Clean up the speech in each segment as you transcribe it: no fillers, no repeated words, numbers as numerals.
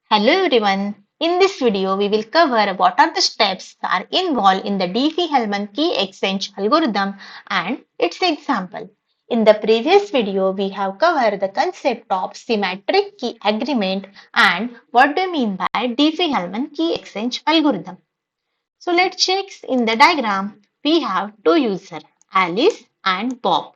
Hello everyone. In this video, we will cover what are the steps that are involved in the Diffie Hellman key exchange algorithm and its example. In the previous video, we have covered the concept of symmetric key agreement and what do you mean by Diffie Hellman key exchange algorithm. So let's check in the diagram. We have two users, Alice and Bob,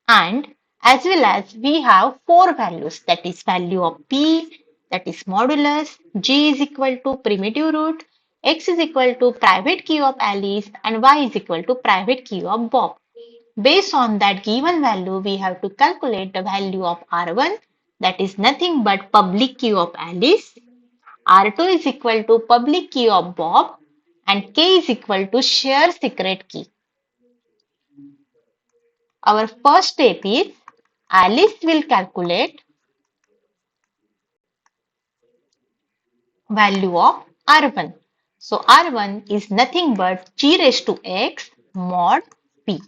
and as well as we have four values, that is value of p, that is modulus, g is equal to primitive root, x is equal to private key of Alice, and y is equal to private key of Bob. Based on that given value, we have to calculate the value of r1, that is nothing but public key of Alice, r2 is equal to public key of Bob, and k is equal to share secret key. Our first step is Alice will calculate value of R1. So R1 is nothing but g raised to x mod p.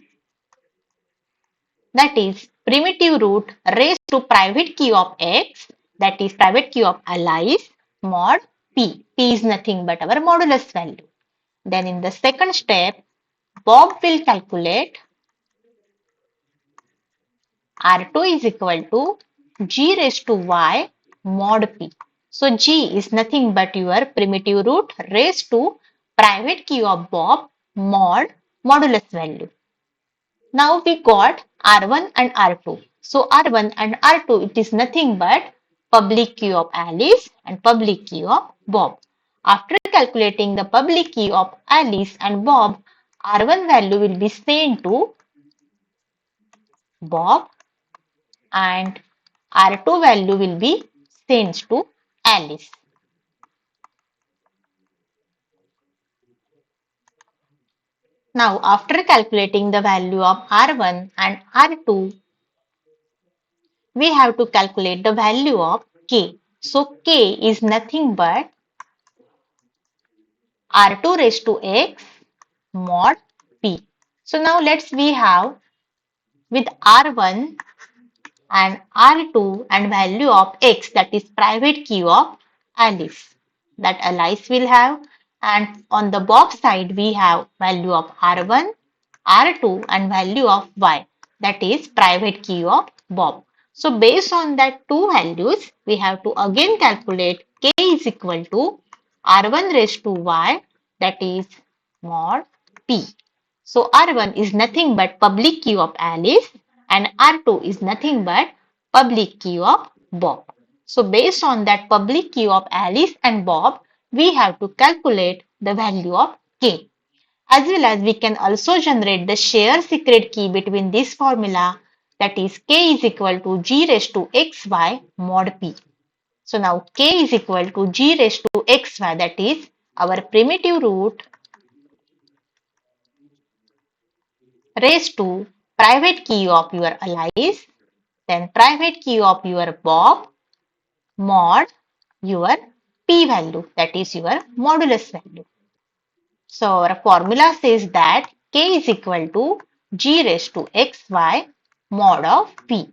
That is primitive root raised to private key of x, that is private key of Alice mod p. P is nothing but our modulus value. Then in the second step, Bob will calculate R2 is equal to g raised to y mod p. So g is nothing but your primitive root raised to private key of Bob mod modulus value. Now we got R1 and R2. So R1 and R2, it is nothing but public key of Alice and public key of Bob. After calculating the public key of Alice and Bob, R1 value will be sent to Bob and R2 value will be sent to Alice. Now, after calculating the value of R1 and R2, we have to calculate the value of K. So, K is nothing but R2 raised to X mod P. So, now we have with R1 and R2 and value of X, that is private key of Alice, that Alice will have, and on the Bob side we have value of R1, R2 and value of Y, that is private key of Bob. So based on that two values, we have to again calculate K is equal to R1 raised to Y, that is mod P. So R1 is nothing but public key of Alice and R2 is nothing but public key of Bob. So based on that public key of Alice and Bob, we have to calculate the value of K. As well as we can also generate the share secret key between this formula, that is K is equal to G raised to XY mod P. So now K is equal to G raised to XY, that is our primitive root raised to private key of your Alice, then private key of your Bob mod your P value, that is your modulus value. So our formula says that K is equal to G raised to XY mod of P.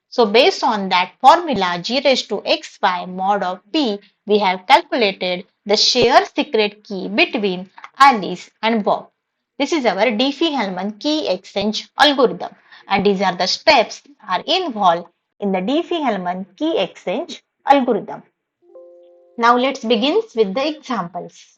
So based on that formula G raised to XY mod of P, we have calculated the share secret key between Alice and Bob. This is our Diffie-Hellman key exchange algorithm, and these are the steps are involved in the Diffie-Hellman key exchange algorithm. Now let's begin with the examples.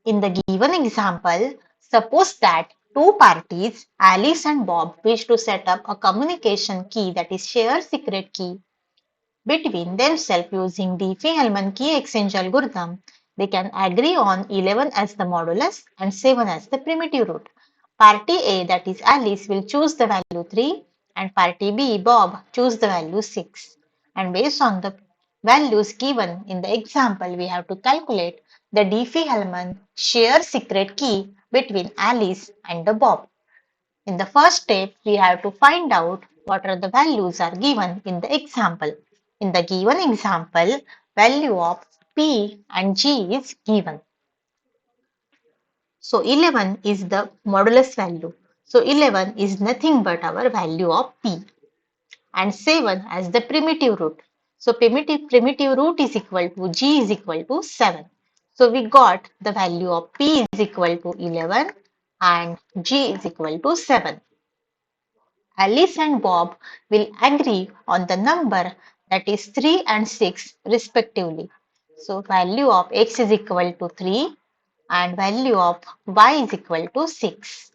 In the given example, suppose that two parties, Alice and Bob, wish to set up a communication key, that is share secret key, between themselves using Diffie-Hellman key exchange algorithm. They can agree on 11 as the modulus and 7 as the primitive root. Party A, that is Alice, will choose the value 3 and party B, Bob, choose the value 6. And based on the values given in the example, we have to calculate the Diffie-Hellman share secret key between Alice and the Bob. In the first step, we have to find out what are the values are given in the example. In the given example, value of P and G is given. So 11 is the modulus value. So 11 is nothing but our value of P and 7 as the primitive root. So primitive root is equal to G is equal to 7. So we got the value of P is equal to 11 and G is equal to 7. Alice and Bob will agree on the number that is 3 and 6 respectively. So value of X is equal to 3 and value of Y is equal to 6.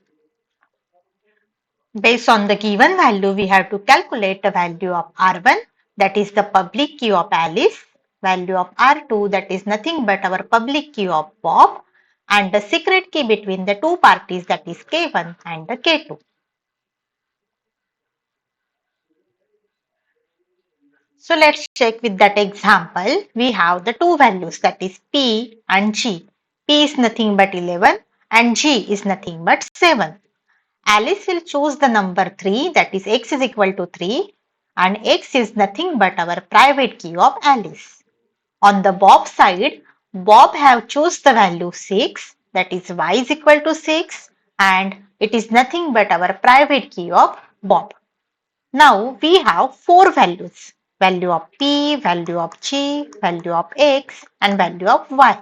Based on the given value, we have to calculate the value of R1, that is the public key of Alice, value of R2, that is nothing but our public key of Bob, and the secret key between the two parties, that is K1 and the K2. So let's check with that example. We have the two values, that is P and G. P is nothing but 11 and G is nothing but 7. Alice will choose the number 3, that is X is equal to 3, and X is nothing but our private key of Alice. On the Bob side, Bob have choose the value 6, that is Y is equal to 6, and it is nothing but our private key of Bob. Now we have four values, value of P, value of G, value of X, and value of Y.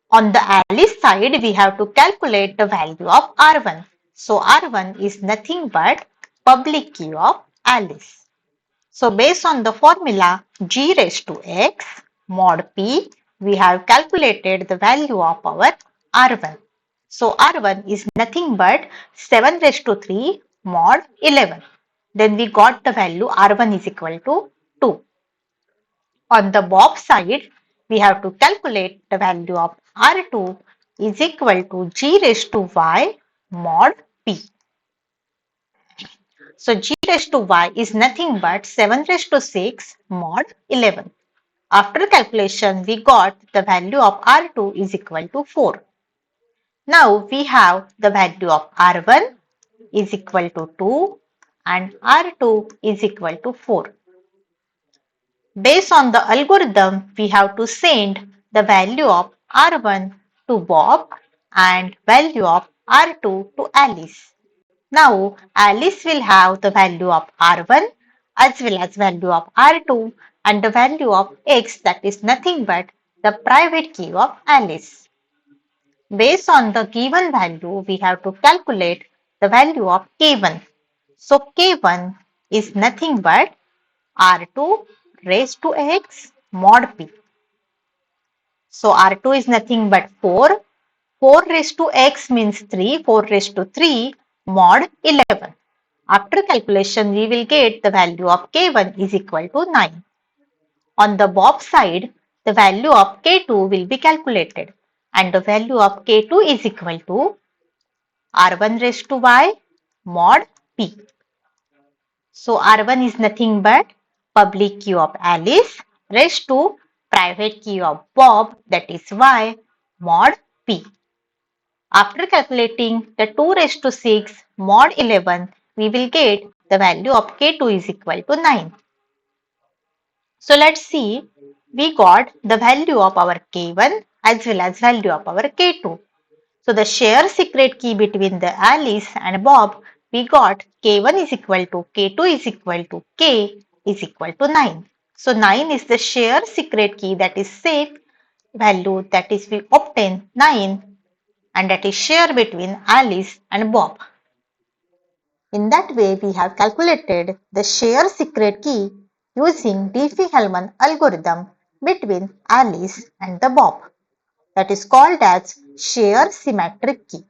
On the Alice side, we have to calculate the value of R1. So R1 is nothing but public key of Alice. So based on the formula G raised to X mod P, we have calculated the value of our R1. So R1 is nothing but 7 raised to 3 mod 11. Then we got the value R1 is equal to 2. On the Bob side, we have to calculate the value of R2 is equal to G raised to Y mod P. So G raised to Y is nothing but 7 raised to 6 mod 11. After calculation, we got the value of R2 is equal to 4. Now we have the value of R1 is equal to 2 and R2 is equal to 4. Based on the algorithm, we have to send the value of R1 to Bob and value of R2 to Alice. Now Alice will have the value of R1 as well as value of R2 and the value of X, that is nothing but the private key of Alice. Based on the given value, we have to calculate the value of K1. So K1 is nothing but R2 raised to X mod P. So R2 is nothing but 4. 4 raised to X means 3. 4 raised to 3 mod 11. After calculation, we will get the value of K1 is equal to 9. On the Bob side, the value of K2 will be calculated and the value of K2 is equal to R1 raised to Y mod P. So R1 is nothing but public key of Alice raised to private key of Bob, that is Y mod P. After calculating the 2 raised to 6 mod 11, we will get the value of K2 is equal to 9. So let's see, we got the value of our K1 as well as value of our K2. So the share secret key between the Alice and Bob, we got K1 is equal to K2 is equal to K is equal to 9. So 9 is the share secret key, that is safe value, that is we obtain 9 and that is share between Alice and Bob. In that way, we have calculated the share secret key using Diffie Hellman algorithm between Alice and the Bob. That is called as share symmetric key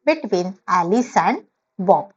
between Alice and Bob.